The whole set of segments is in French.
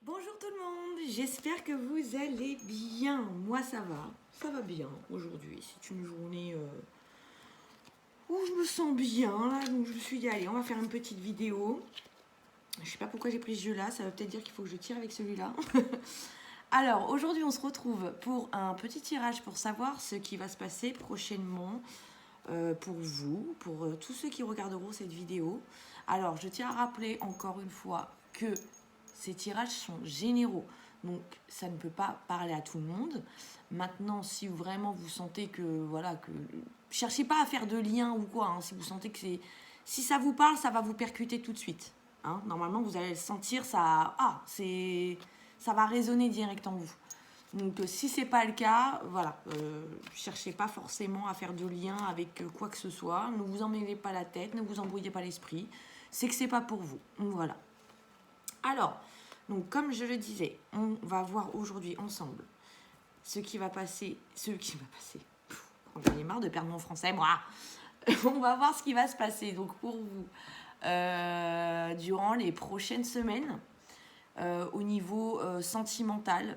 Bonjour tout le monde, j'espère que vous allez bien. Moi ça va bien aujourd'hui. C'est une journée où je me sens bien, là, donc je me suis dit allez on va faire une petite vidéo. Je sais pas pourquoi j'ai pris ce jeu là, ça veut peut-être dire qu'il faut que je tire avec celui-là. Alors aujourd'hui on se retrouve pour un petit tirage pour savoir ce qui va se passer prochainement pour vous, pour tous ceux qui regarderont cette vidéo. Alors je tiens à rappeler encore une fois que ces tirages sont généraux, donc ça ne peut pas parler à tout le monde. Maintenant, si vraiment vous sentez que voilà, que cherchez pas à faire de lien ou quoi, hein, si vous sentez que c'est, si ça vous parle, ça va vous percuter tout de suite. Hein. Normalement, vous allez le sentir, ça va résonner direct en vous. Donc si c'est pas le cas, voilà, cherchez pas forcément à faire de lien avec quoi que ce soit. Ne vous emmêlez pas la tête, ne vous embrouillez pas l'esprit. C'est que c'est pas pour vous. Donc, voilà. Alors, donc comme je le disais, on va voir aujourd'hui ensemble ce qui va passer. J'en ai marre de perdre mon français, moi. On va voir ce qui va se passer donc pour vous durant les prochaines semaines au niveau sentimental,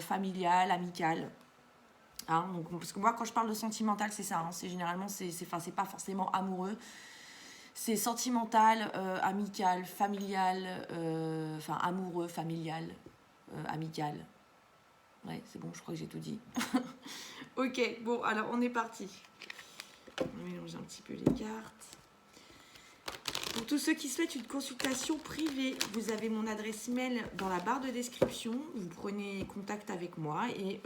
familial, amical. Hein, donc, parce que moi, quand je parle de sentimental, c'est ça. Hein, c'est généralement, c'est pas forcément amoureux. C'est sentimental, amical, familial, amoureux, familial, amical. Ouais, c'est bon, je crois que j'ai tout dit. Ok, bon, alors on est parti. On va mélanger un petit peu les cartes. Pour tous ceux qui souhaitent une consultation privée, vous avez mon adresse mail dans la barre de description. Vous prenez contact avec moi et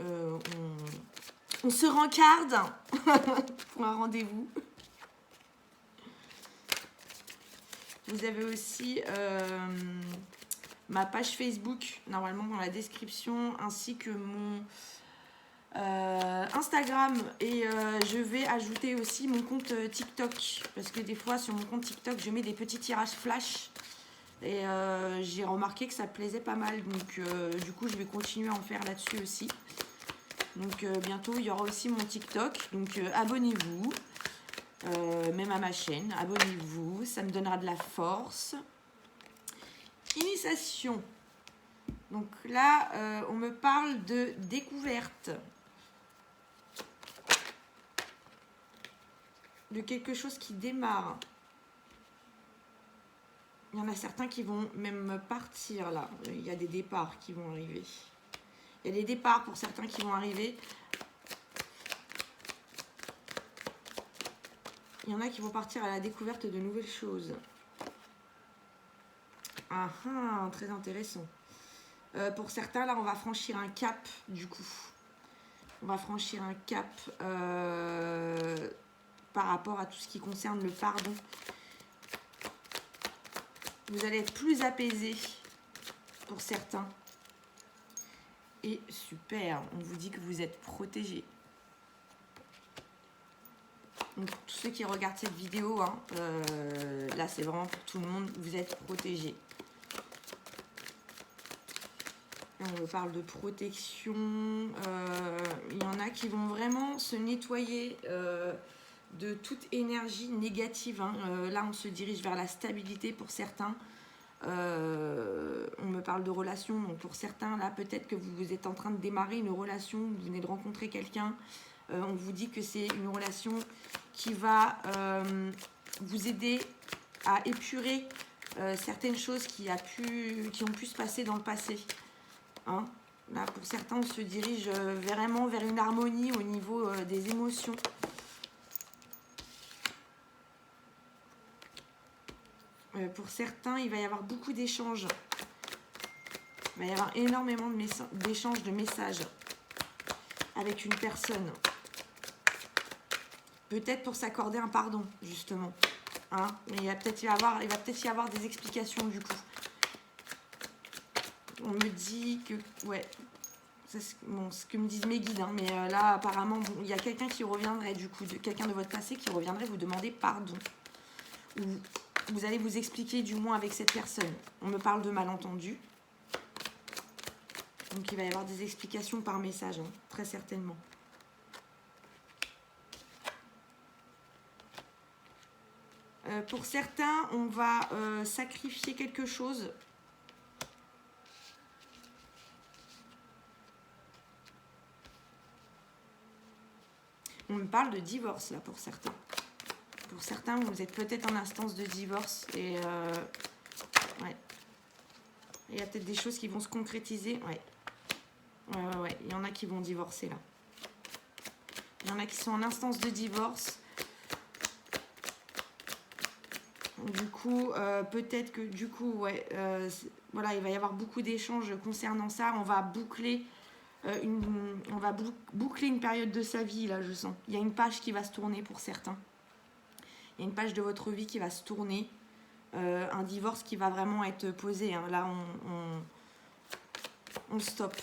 on se rencarde pour un rendez-vous. Vous avez aussi ma page Facebook, normalement dans la description, ainsi que mon Instagram. Et je vais ajouter aussi mon compte TikTok, parce que des fois sur mon compte TikTok, je mets des petits tirages flash. Et j'ai remarqué que ça plaisait pas mal, donc du coup je vais continuer à en faire là-dessus aussi. Donc bientôt il y aura aussi mon TikTok, donc abonnez-vous. Même à ma chaîne, abonnez-vous, ça me donnera de la force. Initiation. Donc là, on me parle de découverte. De quelque chose qui démarre. Il y en a certains qui vont même partir là. Il y a des départs qui vont arriver. Il y a des départs pour certains qui vont arriver. Il y en a qui vont partir à la découverte de nouvelles choses. Ah, très intéressant. Pour certains, là, on va franchir un cap, du coup. On va franchir un cap par rapport à tout ce qui concerne le pardon. Vous allez être plus apaisé pour certains. Et super, on vous dit que vous êtes protégé. Donc, pour tous ceux qui regardent cette vidéo, hein, là, c'est vraiment pour tout le monde, vous êtes protégé. On me parle de protection. Il y en a qui vont vraiment se nettoyer de toute énergie négative. Hein. Là, on se dirige vers la stabilité pour certains. On me parle de relation. Donc, pour certains, là, peut-être que vous êtes en train de démarrer une relation. Vous venez de rencontrer quelqu'un. On vous dit que c'est une relation qui va vous aider à épurer certaines choses qui ont pu se passer dans le passé. Hein. Là, pour certains, on se dirige vraiment vers une harmonie au niveau des émotions. Pour certains, il va y avoir beaucoup d'échanges. Il va y avoir énormément d'échanges de messages avec une personne. Peut-être pour s'accorder un pardon, justement. Hein. Mais il va peut-être y avoir des explications, du coup. On me dit que... Ouais. C'est ce que me disent mes guides. Hein. Mais là, apparemment, bon, il y a quelqu'un qui reviendrait, du coup. Quelqu'un de votre passé qui reviendrait vous demander pardon. Ou vous allez vous expliquer, du moins, avec cette personne. On me parle de malentendus. Donc, il va y avoir des explications par message, hein, très certainement. Pour certains, on va sacrifier quelque chose On me parle de divorce, là, pour certains. Pour certains, vous êtes peut-être en instance de divorce. Et ouais. Il y a peut-être des choses qui vont se concrétiser. Ouais. Ouais. Il y en a qui vont divorcer, là. Il y en a qui sont en instance de divorce. Du coup, peut-être que du coup, ouais, voilà, il va y avoir beaucoup d'échanges concernant ça. On va boucler boucler une période de sa vie, là, je sens. Il y a une page qui va se tourner pour certains. Il y a une page de votre vie qui va se tourner. Un divorce qui va vraiment être posé. Hein. Là, on stoppe.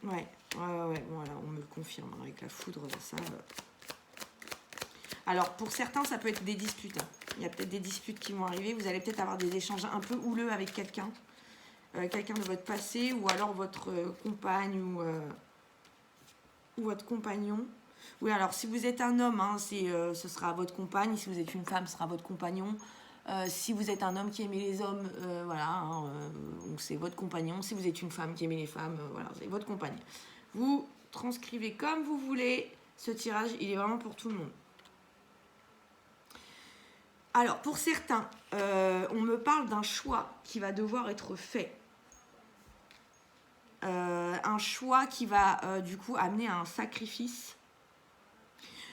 Ouais. Voilà, on me le confirme hein, avec la foudre, ça. Alors, pour certains, ça peut être des disputes. Hein. Il y a peut-être des disputes qui vont arriver. Vous allez peut-être avoir des échanges un peu houleux avec quelqu'un. Quelqu'un de votre passé, ou alors votre compagne ou votre compagnon. Oui, alors, si vous êtes un homme, hein, ce sera votre compagne. Si vous êtes une femme, ce sera votre compagnon. Si vous êtes un homme qui aimait les hommes, voilà, hein, donc c'est votre compagnon. Si vous êtes une femme qui aimait les femmes, voilà, c'est votre compagne. Vous transcrivez comme vous voulez. Ce tirage, il est vraiment pour tout le monde. Alors, pour certains, on me parle d'un choix qui va devoir être fait. Un choix qui va, du coup, amener à un sacrifice.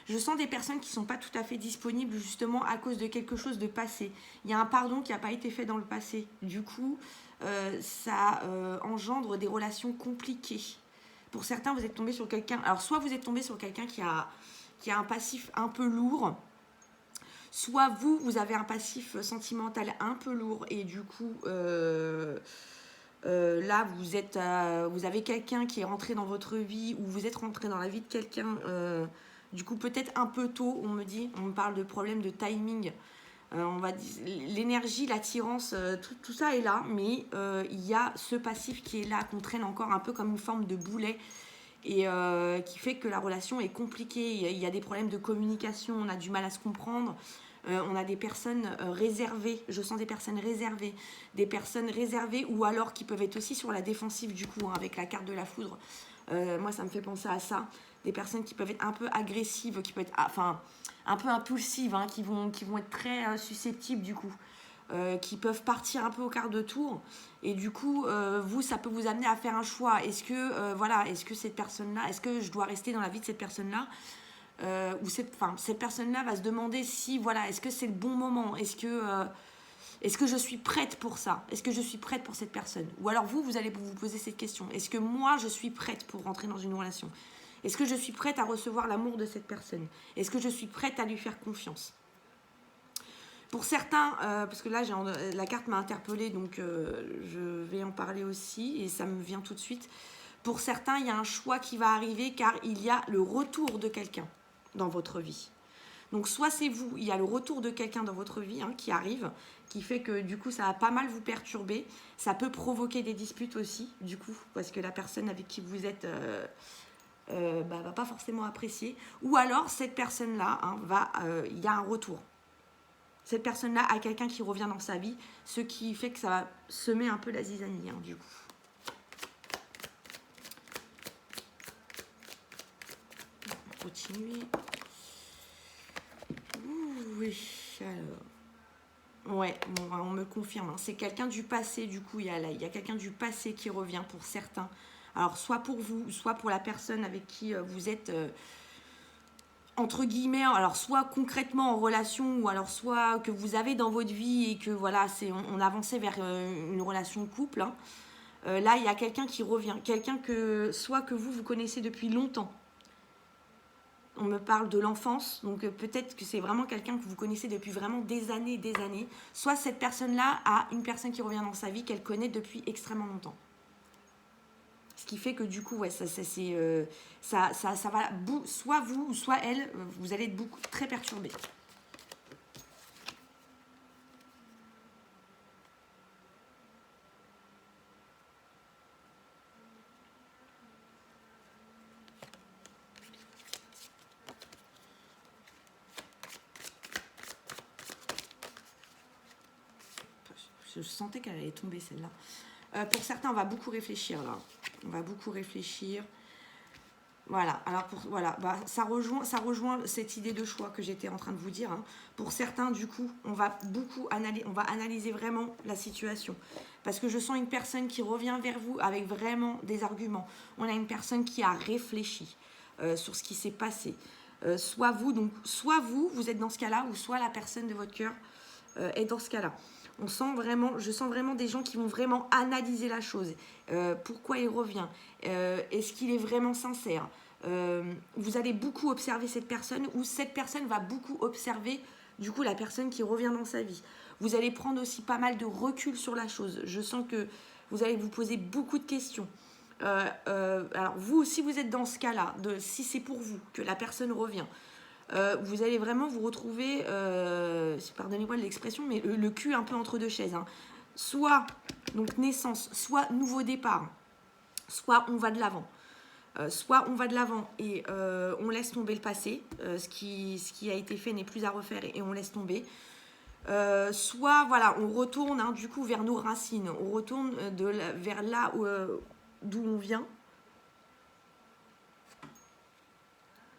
Je sens des personnes qui ne sont pas tout à fait disponibles, justement, à cause de quelque chose de passé. Il y a un pardon qui n'a pas été fait dans le passé. Du coup, ça engendre des relations compliquées. Pour certains, vous êtes tombé sur quelqu'un... Alors, soit vous êtes tombé sur quelqu'un qui a un passif un peu lourd, soit vous avez un passif sentimental un peu lourd et du coup, là, vous avez quelqu'un qui est rentré dans votre vie ou vous êtes rentré dans la vie de quelqu'un, du coup, peut-être un peu tôt, on me parle de problème de timing. L'énergie, l'attirance, tout ça est là, mais il y a ce passif qui est là, qu'on traîne encore un peu comme une forme de boulet et qui fait que la relation est compliquée. Il y a des problèmes de communication, on a du mal à se comprendre. On a des personnes réservées, je sens des personnes réservées ou alors qui peuvent être aussi sur la défensive du coup, hein, avec la carte de la foudre. Moi, ça me fait penser à ça. Des personnes qui peuvent être un peu agressives, qui peuvent être, un peu impulsives, hein, qui vont être très susceptibles du coup. Qui peuvent partir un peu au quart de tour et du coup ça peut vous amener à faire un choix. Est-ce que cette personne-là, est-ce que je dois rester dans la vie de cette personne-là ou cette personne-là va se demander si est-ce que c'est le bon moment, est-ce que je suis prête pour ça, est-ce que je suis prête pour cette personne, ou alors vous allez vous poser cette question, est-ce que moi je suis prête pour rentrer dans une relation, est-ce que je suis prête à recevoir l'amour de cette personne, est-ce que je suis prête à lui faire confiance. Pour certains, parce que là la carte m'a interpellée, donc je vais en parler aussi et ça me vient tout de suite. Pour certains, il y a un choix qui va arriver car il y a le retour de quelqu'un dans votre vie. Donc soit c'est vous, il y a le retour de quelqu'un dans votre vie qui arrive, qui fait que du coup ça va pas mal vous perturber. Ça peut provoquer des disputes aussi, du coup, parce que la personne avec qui vous êtes va pas forcément apprécier. Ou alors cette personne-là, il y a un retour. Cette personne-là a quelqu'un qui revient dans sa vie, ce qui fait que ça va semer un peu la zizanie, du coup. On va continuer. Oui, alors. Ouais, bon, on me confirme. Hein. C'est quelqu'un du passé, du coup, il y a quelqu'un du passé qui revient pour certains. Alors, soit pour vous, soit pour la personne avec qui vous êtes... entre guillemets, alors soit concrètement en relation ou alors soit que vous avez dans votre vie et que voilà, on avançait vers une relation de couple. Hein. Là, il y a quelqu'un qui revient, quelqu'un soit que vous connaissez depuis longtemps. On me parle de l'enfance, donc peut-être que c'est vraiment quelqu'un que vous connaissez depuis vraiment des années. Soit cette personne-là a une personne qui revient dans sa vie qu'elle connaît depuis extrêmement longtemps. Ce qui fait que du coup, ça va, soit vous, soit elle, vous allez être très perturbé. Je sentais qu'elle allait tomber celle-là. Pour certains, on va beaucoup réfléchir là. On va beaucoup réfléchir. Voilà, alors voilà, ça rejoint cette idée de choix que j'étais en train de vous dire. Hein. Pour certains, du coup, on va analyser vraiment la situation. Parce que je sens une personne qui revient vers vous avec vraiment des arguments. On a une personne qui a réfléchi sur ce qui s'est passé. Soit vous êtes dans ce cas-là, ou soit la personne de votre cœur est dans ce cas-là. Je sens vraiment des gens qui vont vraiment analyser la chose. Pourquoi il revient? Est-ce qu'il est vraiment sincère? Vous allez beaucoup observer cette personne, ou cette personne va beaucoup observer du coup la personne qui revient dans sa vie. Vous allez prendre aussi pas mal de recul sur la chose. Je sens que vous allez vous poser beaucoup de questions. Alors vous, si vous êtes dans ce cas-là, si c'est pour vous que la personne revient, vous allez vraiment vous retrouver, pardonnez-moi de l'expression, mais le cul un peu entre deux chaises. Hein. Soit donc naissance, soit nouveau départ, soit on va de l'avant. Soit on va de l'avant et on laisse tomber le passé, ce qui a été fait n'est plus à refaire et on laisse tomber. Soit voilà, on retourne hein, du coup vers nos racines, on retourne vers là d'où on vient.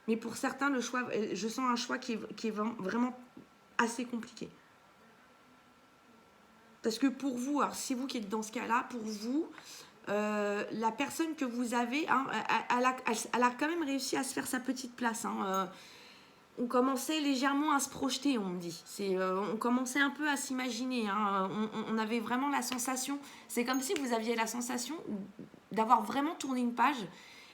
Mais pour certains, le choix, je sens un choix qui est vraiment assez compliqué. Parce que pour vous, alors c'est vous qui êtes dans ce cas-là, pour vous, la personne que vous avez, hein, elle a quand même réussi à se faire sa petite place. Hein, on commençait légèrement à se projeter, on me dit. On commençait un peu à s'imaginer. Hein, on avait vraiment la sensation, c'est comme si vous aviez la sensation d'avoir vraiment tourné une page,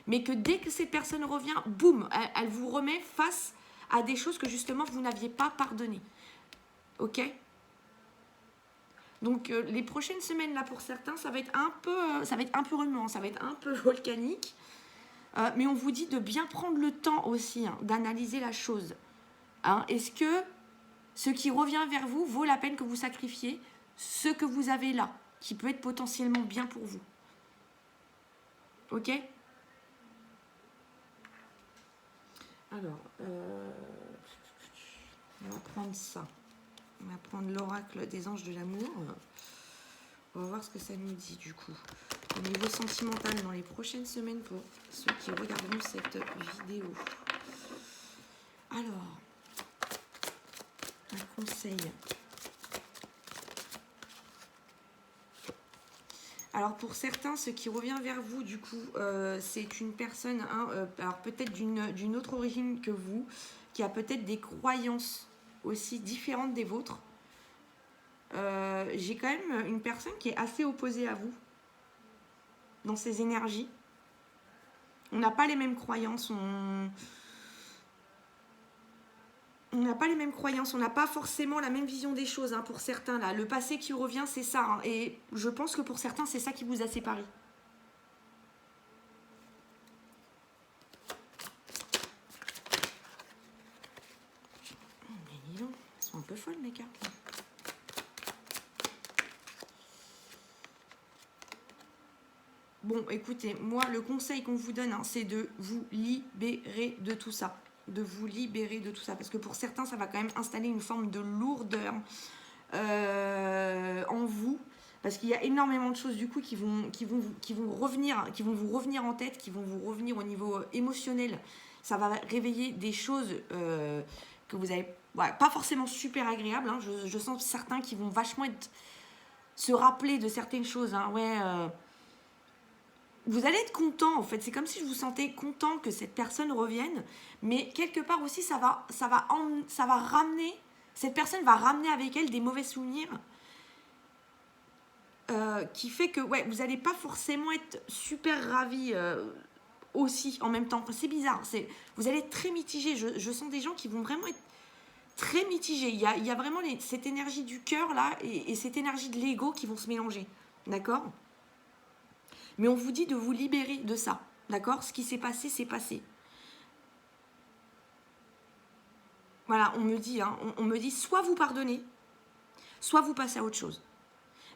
mais que dès que cette personne revient, boum, elle vous remet face à des choses que justement vous n'aviez pas pardonnées. Ok ? Donc les prochaines semaines là pour certains, ça va être un peu remuant, ça va être un peu volcanique. Mais on vous dit de bien prendre le temps aussi hein, d'analyser la chose. Hein, est-ce que ce qui revient vers vous vaut la peine que vous sacrifiez ce que vous avez là, qui peut être potentiellement bien pour vous? Ok? Alors, on va prendre ça. On va prendre l'oracle des anges de l'amour. On va voir ce que ça nous dit du coup. Au niveau sentimental dans les prochaines semaines pour ceux qui regarderont cette vidéo. Alors, un conseil. Alors pour certains, ce qui revient vers vous du coup, c'est une personne, hein, alors peut-être d'une autre origine que vous, qui a peut-être des croyances aussi différentes des vôtres. J'ai quand même une personne qui est assez opposée à vous dans ses énergies. On n'a pas les mêmes croyances, on n'a pas les mêmes croyances, on n'a pas forcément la même vision des choses hein, pour certains là. Le passé qui revient, c'est ça. Hein, et je pense que pour certains, c'est ça qui vous a séparés. Mais dis donc, elles sont un peu folles mes cartes. Bon, écoutez, moi, le conseil qu'on vous donne, hein, c'est de vous libérer de tout ça. De vous libérer de tout ça. Parce que pour certains, ça va quand même installer une forme de lourdeur en vous. Parce qu'il y a énormément de choses, du coup, qui vont vous revenir en tête, qui vont vous revenir au niveau émotionnel. Ça va réveiller des choses que vous avez... Ouais, pas forcément super agréables. Hein. Je sens certains qui vont vachement se rappeler de certaines choses. Hein. Ouais... vous allez être content en fait, c'est comme si je vous sentais content que cette personne revienne, mais quelque part aussi ça va ramener, cette personne va ramener avec elle des mauvais souvenirs qui fait que ouais, vous n'allez pas forcément être super ravis aussi en même temps. C'est bizarre, vous allez être très mitigé, je sens des gens qui vont vraiment être très mitigés. Il y a vraiment cette énergie du cœur là et cette énergie de l'ego qui vont se mélanger, d'accord ? Mais on vous dit de vous libérer de ça, d'accord? Ce qui s'est passé, c'est passé. Voilà, on me dit soit vous pardonnez, soit vous passez à autre chose.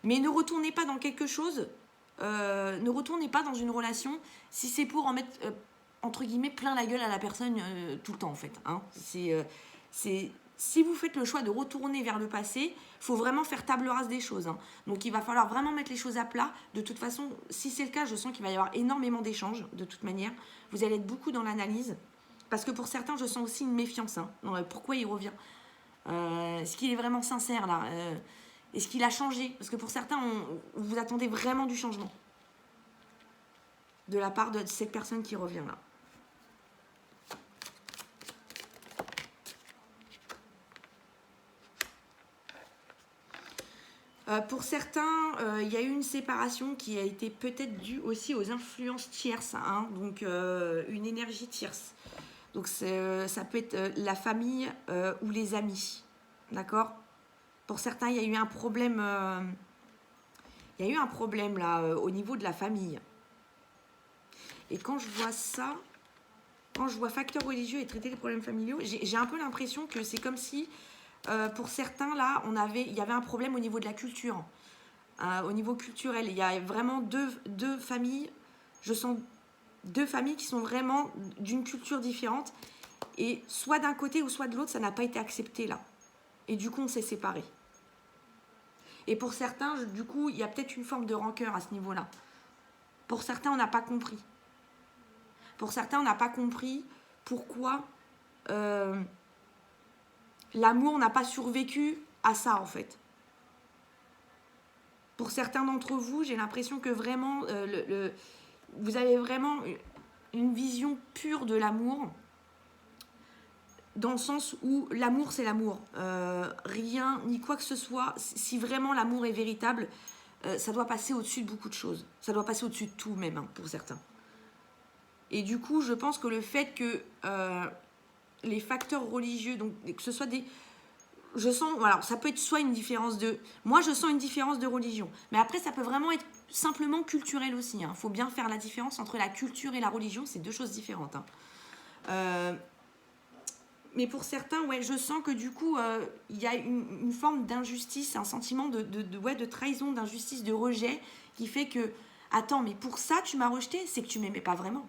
Mais ne retournez pas dans quelque chose, ne retournez pas dans une relation si c'est pour en mettre, entre guillemets, plein la gueule à la personne tout le temps, en fait. Hein. si vous faites le choix de retourner vers le passé, il faut vraiment faire table rase des choses. Hein. Donc il va falloir vraiment mettre les choses à plat. De toute façon, si c'est le cas, je sens qu'il va y avoir énormément d'échanges, de toute manière. Vous allez être beaucoup dans l'analyse. Parce que pour certains, je sens aussi une méfiance. Hein. Pourquoi il revient est-ce qu'il est vraiment sincère là est-ce qu'il a changé? Parce que pour certains, vous attendez vraiment du changement. De la part de cette personne qui revient là. Pour certains, il y a eu une séparation qui a été peut-être due aussi aux influences tierces. Hein, donc, une énergie tierce. Donc, ça peut être la famille ou les amis. D'accord? Pour certains, il y a eu un problème... il y a eu un problème là, au niveau de la famille. Et quand je vois ça, quand je vois facteurs religieux et traiter les problèmes familiaux, j'ai un peu l'impression que c'est comme si, pour certains, là, il y avait un problème au niveau de la culture. Au niveau culturel, il y a vraiment deux familles, je sens deux familles qui sont vraiment d'une culture différente. Et soit d'un côté ou soit de l'autre, ça n'a pas été accepté là. Et du coup, on s'est séparés. Et pour certains, du coup, il y a peut-être une forme de rancœur à ce niveau-là. Pour certains, on n'a pas compris. Pour certains, on n'a pas compris pourquoi l'amour n'a pas survécu à ça, en fait. Pour certains d'entre vous, j'ai l'impression que vraiment, vous avez vraiment une vision pure de l'amour, dans le sens où l'amour, c'est l'amour. Rien, ni quoi que ce soit, si vraiment l'amour est véritable, ça doit passer au-dessus de beaucoup de choses. Ça doit passer au-dessus de tout, même, hein, pour certains. Et du coup, je pense que le fait que les facteurs religieux, donc que ce soit des... Je sens, voilà, ça peut être soit une différence de... Moi, je sens une différence de religion. Mais après, ça peut vraiment être simplement culturel aussi. Il faut bien faire la différence entre la culture et la religion. C'est deux choses différentes. Hein. Mais pour certains, ouais, je sens que du coup, il y a une forme d'injustice, un sentiment de trahison, d'injustice, de rejet, qui fait que, attends, mais pour ça, tu m'as rejeté, c'est que tu m'aimais pas vraiment.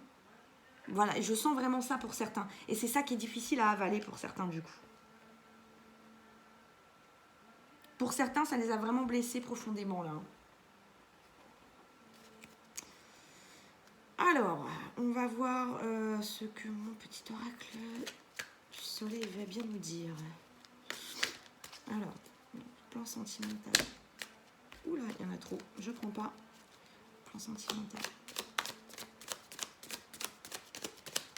Voilà, et je sens vraiment ça pour certains. Et c'est ça qui est difficile à avaler pour certains, du coup. Pour certains, ça les a vraiment blessés profondément, là. Alors, on va voir ce que mon petit oracle du soleil va bien nous dire. Alors, plan sentimental. Oula, il y en a trop. Je prends pas. Plan sentimental.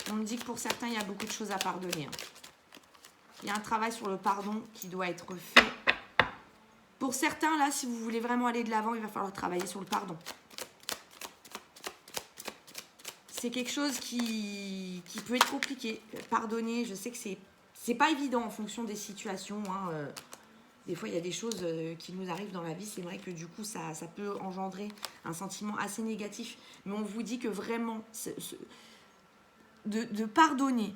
On me dit que pour certains, il y a beaucoup de choses à pardonner. Hein. Il y a un travail sur le pardon qui doit être fait. Pour certains, là, si vous voulez vraiment aller de l'avant, il va falloir travailler sur le pardon. C'est quelque chose qui peut être compliqué. Pardonner, je sais que c'est pas évident en fonction des situations. Hein. Des fois, il y a des choses qui nous arrivent dans la vie. C'est vrai que du coup, ça peut engendrer un sentiment assez négatif. Mais on vous dit que vraiment, de pardonner,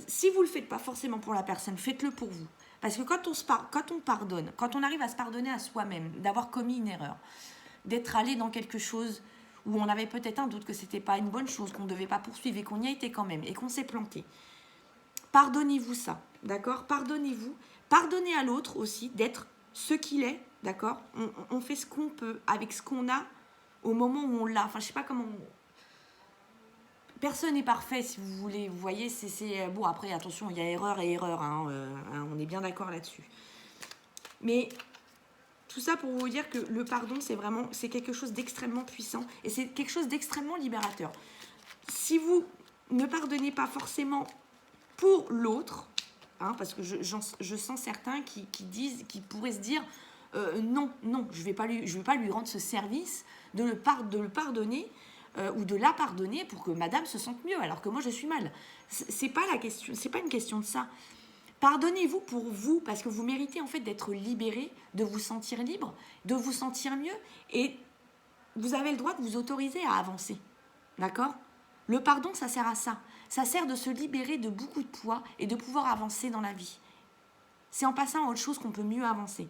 si vous ne le faites pas forcément pour la personne, faites-le pour vous. Parce que quand on pardonne, quand on arrive à se pardonner à soi-même, d'avoir commis une erreur, d'être allé dans quelque chose où on avait peut-être un doute que c'était pas une bonne chose, qu'on ne devait pas poursuivre et qu'on y a été quand même et qu'on s'est planté. Pardonnez-vous ça, d'accord? Pardonnez-vous. Pardonnez à l'autre aussi d'être ce qu'il est, d'accord? On fait ce qu'on peut avec ce qu'on a au moment où on l'a. Enfin, je sais pas comment... Personne n'est parfait, si vous voulez. Vous voyez, c'est... Bon, après, attention, il y a erreur et erreur. Hein, on est bien d'accord là-dessus. Mais... Tout ça pour vous dire que le pardon, c'est quelque chose d'extrêmement puissant et c'est quelque chose d'extrêmement libérateur. Si vous ne pardonnez pas forcément pour l'autre, hein, parce que je sens certains qui pourraient se dire non, je vais pas lui rendre ce service de le pardonner ou de la pardonner pour que madame se sente mieux alors que moi je suis mal. C'est pas la question, c'est pas une question de ça. Pardonnez-vous pour vous, parce que vous méritez en fait d'être libéré, de vous sentir libre, de vous sentir mieux, et vous avez le droit de vous autoriser à avancer. D'accord ? Le pardon, ça sert à ça. Ça sert de se libérer de beaucoup de poids et de pouvoir avancer dans la vie. C'est en passant à autre chose qu'on peut mieux avancer.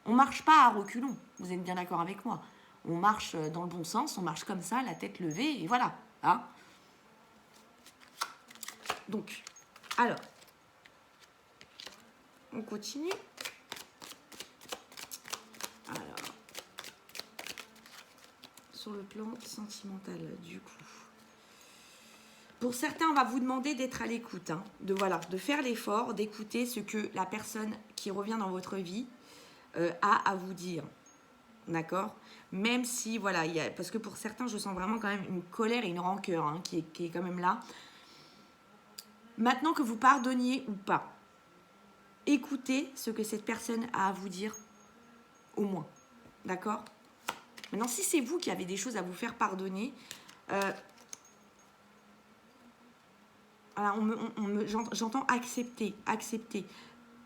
On ne marche pas à reculons, vous êtes bien d'accord avec moi. On marche dans le bon sens, on marche comme ça, la tête levée, et voilà. Hein ? Donc, alors... On continue. Alors, sur le plan sentimental, du coup. Pour certains, on va vous demander d'être à l'écoute, hein, de faire l'effort, d'écouter ce que la personne qui revient dans votre vie a à vous dire. D'accord? Même si, voilà, parce que pour certains, je sens vraiment quand même une colère et une rancœur hein, qui est quand même là. Maintenant que vous pardonniez ou pas, écoutez ce que cette personne a à vous dire au moins. D'accord? Maintenant, si c'est vous qui avez des choses à vous faire pardonner, j'entends accepter.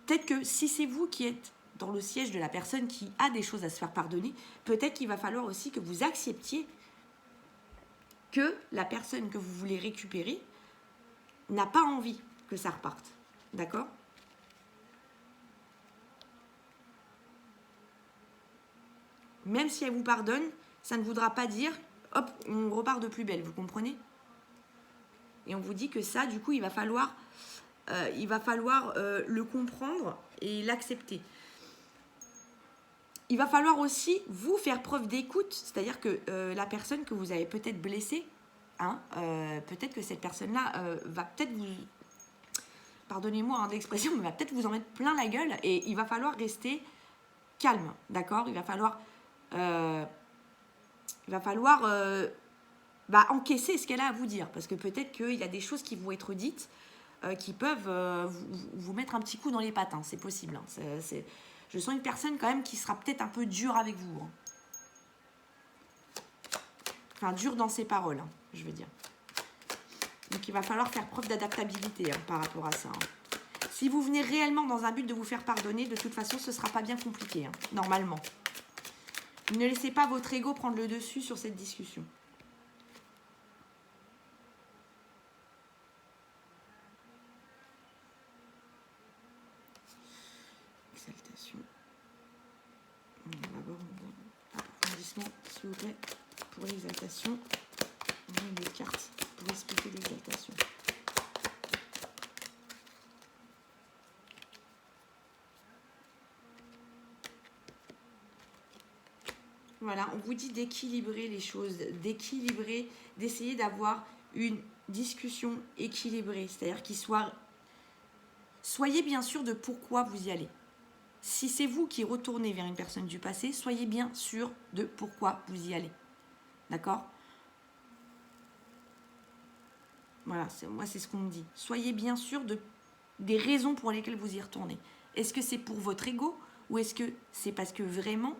Peut-être que si c'est vous qui êtes dans le siège de la personne qui a des choses à se faire pardonner, peut-être qu'il va falloir aussi que vous acceptiez que la personne que vous voulez récupérer n'a pas envie que ça reparte. D'accord? Même si elle vous pardonne, ça ne voudra pas dire hop, on repart de plus belle, vous comprenez? Et on vous dit que ça, du coup, il va falloir le comprendre et l'accepter. Il va falloir aussi vous faire preuve d'écoute, c'est-à-dire que la personne que vous avez peut-être blessée, hein, peut-être que cette personne-là va peut-être vous, pardonnez-moi hein, de l'expression, mais va peut-être vous en mettre plein la gueule et il va falloir rester calme, d'accord? Il va falloir encaisser ce qu'elle a à vous dire, parce que peut-être qu'il y a des choses qui vont être dites qui peuvent vous mettre un petit coup dans les pattes, hein, c'est possible. Hein, je sens une personne quand même qui sera peut-être un peu dure avec vous. Hein. Enfin, dure dans ses paroles, hein, je veux dire. Donc il va falloir faire preuve d'adaptabilité hein, par rapport à ça. Hein. Si vous venez réellement dans un but de vous faire pardonner, de toute façon, ce ne sera pas bien compliqué, hein, normalement. Ne laissez pas votre ego prendre le dessus sur cette discussion. Exaltation. On va avoir un approfondissement, s'il vous plaît, pour l'exaltation. On a des cartes pour expliquer l'exaltation. Voilà, on vous dit d'équilibrer les choses, d'équilibrer, d'essayer d'avoir une discussion équilibrée, c'est-à-dire soyez bien sûr de pourquoi vous y allez. Si c'est vous qui retournez vers une personne du passé, soyez bien sûr de pourquoi vous y allez. D'accord? Voilà, moi c'est ce qu'on me dit. Soyez bien sûr des raisons pour lesquelles vous y retournez. Est-ce que c'est pour votre ego ou est-ce que c'est parce que vraiment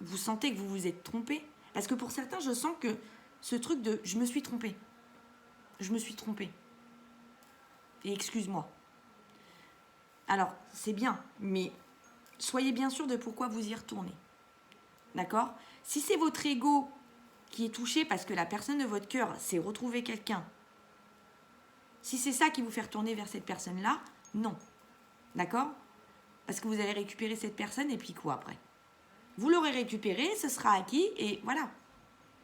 vous sentez que vous vous êtes trompé? Parce que pour certains, je sens que ce truc de « je me suis trompé ». Je me suis trompé. Et excuse-moi. Alors, c'est bien, mais soyez bien sûr de pourquoi vous y retournez. D'accord? Si c'est votre ego qui est touché parce que la personne de votre cœur s'est retrouvée quelqu'un, si c'est ça qui vous fait retourner vers cette personne-là, non. D'accord? Parce que vous allez récupérer cette personne et puis quoi après? Vous l'aurez récupéré, ce sera acquis et voilà.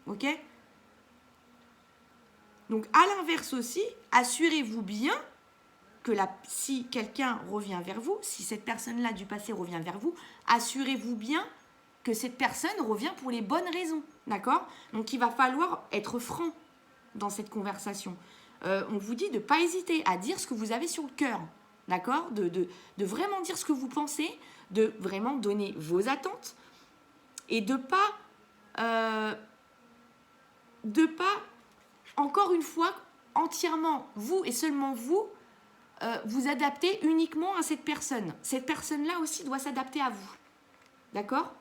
Ok? Donc, à l'inverse aussi, assurez-vous bien que si quelqu'un revient vers vous, si cette personne-là du passé revient vers vous, assurez-vous bien que cette personne revient pour les bonnes raisons. D'accord? Donc, il va falloir être franc dans cette conversation. On vous dit de ne pas hésiter à dire ce que vous avez sur le cœur. D'accord? De vraiment dire ce que vous pensez, de vraiment donner vos attentes et de pas, encore une fois, entièrement, vous et seulement vous, vous adapter uniquement à cette personne. Cette personne-là aussi doit s'adapter à vous. D'accord?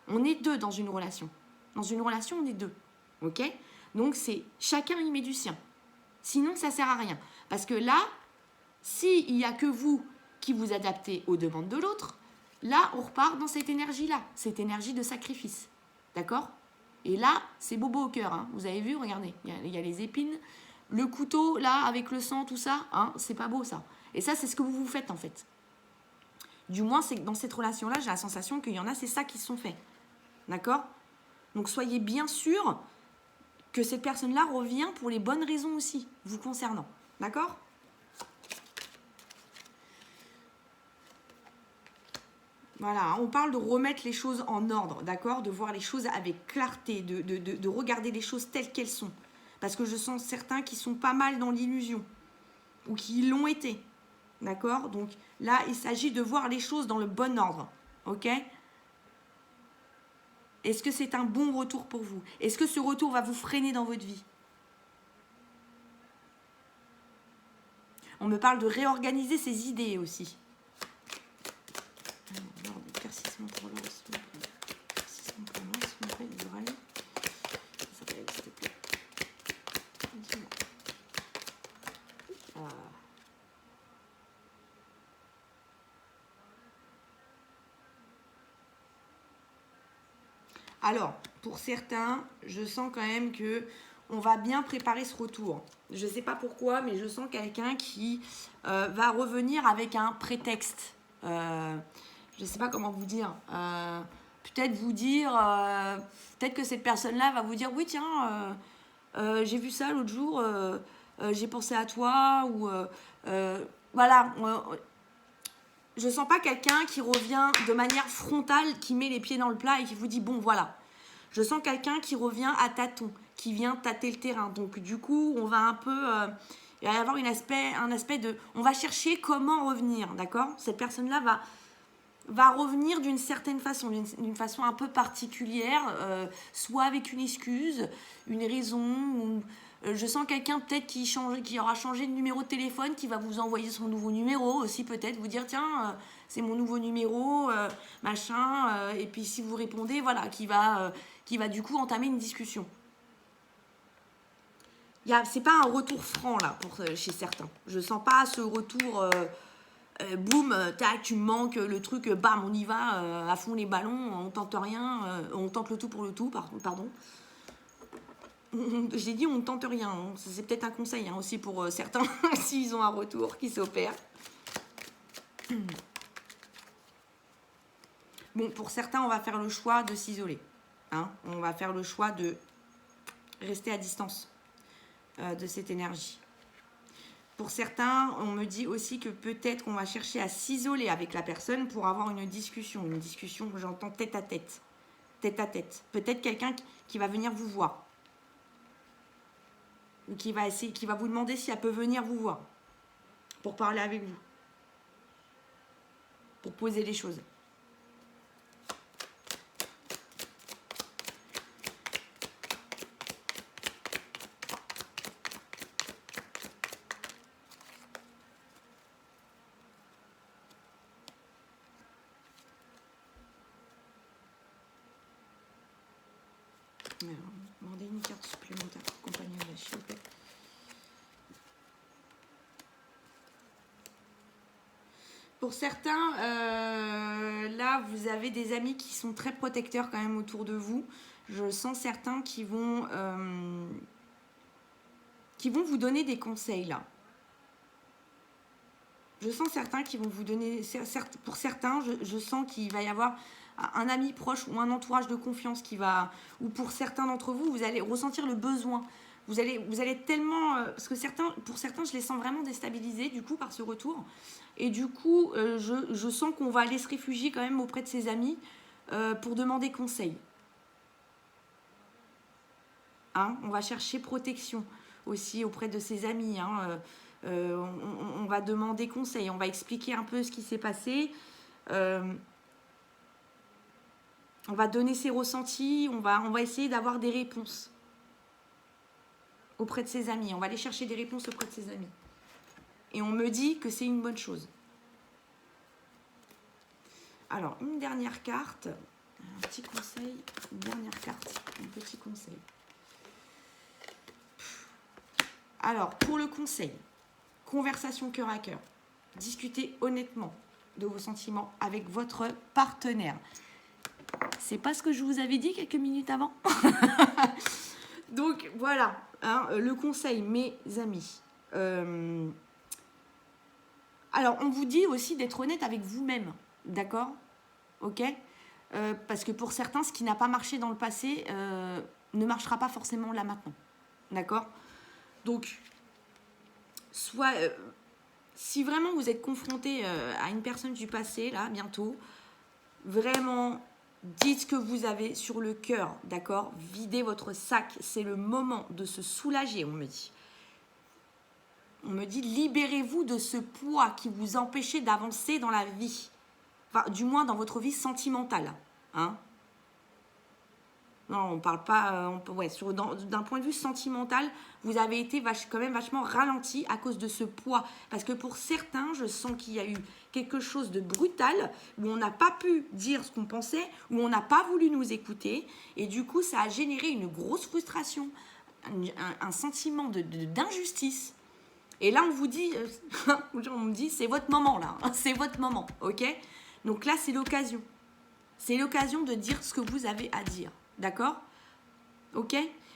On est deux dans une relation. Dans une relation, on est deux. Ok? Donc, c'est chacun y met du sien. Sinon, ça ne sert à rien. Parce que là, s'il n'y a que vous qui vous adaptez aux demandes de l'autre, là, on repart dans cette énergie-là, cette énergie de sacrifice. D'accord? Et là, c'est bobo au cœur. Hein. Vous avez vu, regardez, il y a les épines, le couteau, là, avec le sang, tout ça, hein, c'est pas beau, ça. Et ça, c'est ce que vous vous faites, en fait. Du moins, c'est que dans cette relation-là, j'ai la sensation qu'il y en a, c'est ça qui se sont faits. D'accord? Donc, soyez bien sûr que cette personne-là revient pour les bonnes raisons aussi, vous concernant. D'accord? Voilà, on parle de remettre les choses en ordre, d'accord? De voir les choses avec clarté, de regarder les choses telles qu'elles sont. Parce que je sens certains qui sont pas mal dans l'illusion, ou qui l'ont été, d'accord? Donc là, il s'agit de voir les choses dans le bon ordre, ok? Est-ce que c'est un bon retour pour vous? Est-ce que ce retour va vous freiner dans votre vie? On me parle de réorganiser ses idées aussi. Alors, éclaircissement pour l'os. Éclaircissement pour l'os, s'il vous plaît, les oreilles. Ça s'appelle, s'il te plaît. Dis-moi. Ah. Alors, pour certains, je sens quand même que on va bien préparer ce retour. Je ne sais pas pourquoi, mais je sens quelqu'un qui va revenir avec un prétexte. Je ne sais pas comment vous dire. Peut-être vous dire, peut-être que cette personne-là va vous dire, oui tiens, j'ai vu ça l'autre jour, j'ai pensé à toi, ou voilà. Je sens pas quelqu'un qui revient de manière frontale, qui met les pieds dans le plat et qui vous dit, bon voilà. Je sens quelqu'un qui revient à tâtons, qui vient tâter le terrain. Donc du coup, on va un peu... il va y avoir un aspect de... On va chercher comment revenir, d'accord? Cette personne-là va revenir d'une certaine façon, d'une façon un peu particulière, soit avec une excuse, une raison, ou je sens quelqu'un peut-être qui aura changé de numéro de téléphone, qui va vous envoyer son nouveau numéro aussi peut-être, vous dire tiens, c'est mon nouveau numéro, machin, et puis si vous répondez, voilà, qui va du coup entamer une discussion. C'est pas un retour franc là chez certains. Je sens pas ce retour... boum, tac, tu me manques le truc, bam, on y va, à fond les ballons, on tente rien, on tente le tout pour le tout, pardon. J'ai dit on ne tente rien, hein. C'est peut-être un conseil hein, aussi pour certains, s'ils ont un retour qui s'opère. Bon, pour certains, on va faire le choix de s'isoler. Hein. On va faire le choix de rester à distance de cette énergie. Pour certains, on me dit aussi que peut-être qu'on va chercher à s'isoler avec la personne pour avoir une discussion que j'entends tête à tête. Peut-être quelqu'un qui va venir vous voir. Ou qui va vous demander si elle peut venir vous voir. Pour parler avec vous. Pour poser les choses. Demandez une carte supplémentaire pour compagnonnage, s'il vous plaît. Pour certains, là, vous avez des amis qui sont très protecteurs quand même autour de vous. Je sens certains qui vont vous donner des conseils, là. Je sens certains qui vont vous donner... Pour certains, je sens qu'il va y avoir un ami proche ou un entourage de confiance qui va... Ou pour certains d'entre vous, vous allez ressentir le besoin. Vous allez tellement... parce que pour certains, je les sens vraiment déstabilisés, du coup, par ce retour. Et du coup, je sens qu'on va aller se réfugier quand même auprès de ses amis pour demander conseil. Hein, on va chercher protection aussi auprès de ses amis. Hein, on va demander conseil, on va expliquer un peu ce qui s'est passé. On va donner ses ressentis, on va essayer d'avoir des réponses auprès de ses amis. On va aller chercher des réponses auprès de ses amis. Et on me dit que c'est une bonne chose. Alors, une dernière carte. Un petit conseil. Une dernière carte. Un petit conseil. Alors, pour le conseil, conversation cœur à cœur. Discutez honnêtement de vos sentiments avec votre partenaire. C'est pas ce que je vous avais dit quelques minutes avant. Donc, voilà. Hein, le conseil, mes amis. Alors, on vous dit aussi d'être honnête avec vous-même. D'accord ? Ok ? Parce que pour certains, ce qui n'a pas marché dans le passé ne marchera pas forcément là maintenant. D'accord ? Donc, si vraiment vous êtes confronté à une personne du passé, là, bientôt, Vraiment, dites ce que vous avez sur le cœur, d'accord? Videz votre sac, c'est le moment de se soulager, on me dit. On me dit, libérez-vous de ce poids qui vous empêchait d'avancer dans la vie. Enfin, du moins dans votre vie sentimentale. Hein? Non, on ne parle pas... d'un point de vue sentimental, vous avez été quand même vachement ralenti à cause de ce poids. Parce que pour certains, je sens qu'il y a eu quelque chose de brutal, où on n'a pas pu dire ce qu'on pensait, où on n'a pas voulu nous écouter. Et du coup, ça a généré une grosse frustration, un sentiment d'injustice. Et là, on vous dit, on me dit, c'est votre moment là, c'est votre moment, ok? Donc là, c'est l'occasion. C'est l'occasion de dire ce que vous avez à dire, d'accord? Ok?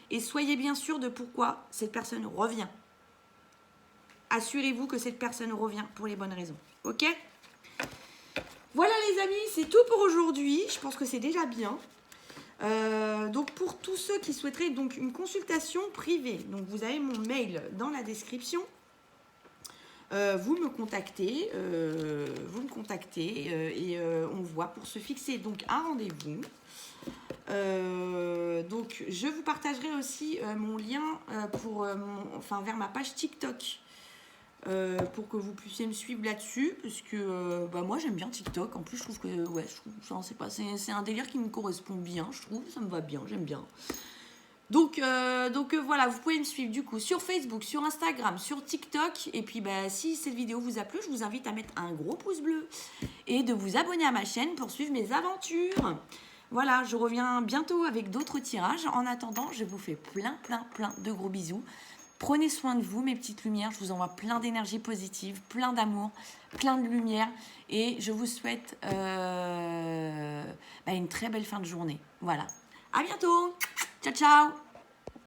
Et soyez bien sûr de pourquoi cette personne revient. Assurez-vous que cette personne revient pour les bonnes raisons, ok? Voilà les amis, c'est tout pour aujourd'hui. Je pense que c'est déjà bien. Donc pour tous ceux qui souhaiteraient donc une consultation privée, donc vous avez mon mail dans la description. Vous me contactez et on voit pour se fixer donc un rendez-vous. Donc je vous partagerai aussi mon lien vers ma page TikTok pour que vous puissiez me suivre là-dessus parce que moi j'aime bien TikTok. En plus je trouve que c'est un délire qui me correspond bien, je trouve, ça me va bien, j'aime bien. Donc voilà, vous pouvez me suivre du coup sur Facebook, sur Instagram, sur TikTok. Et puis si cette vidéo vous a plu, je vous invite à mettre un gros pouce bleu et de vous abonner à ma chaîne pour suivre mes aventures. Voilà, je reviens bientôt avec d'autres tirages. En attendant, je vous fais plein de gros bisous. Prenez soin de vous, mes petites lumières. Je vous envoie plein d'énergie positive, plein d'amour, plein de lumière. Et je vous souhaite une très belle fin de journée. Voilà. À bientôt. Ciao, ciao.